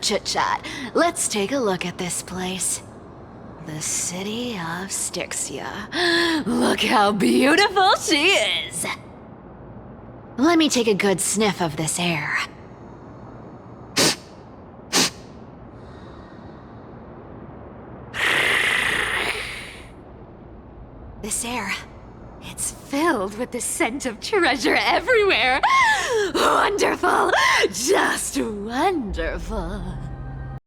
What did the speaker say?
Chit-chat. Let's take a look at this place. The city of Styxia. Look how beautiful she is! Let me take a good sniff of this air. This air, it's filled with the scent of treasure everywhere. Wonderful! Just wonderful.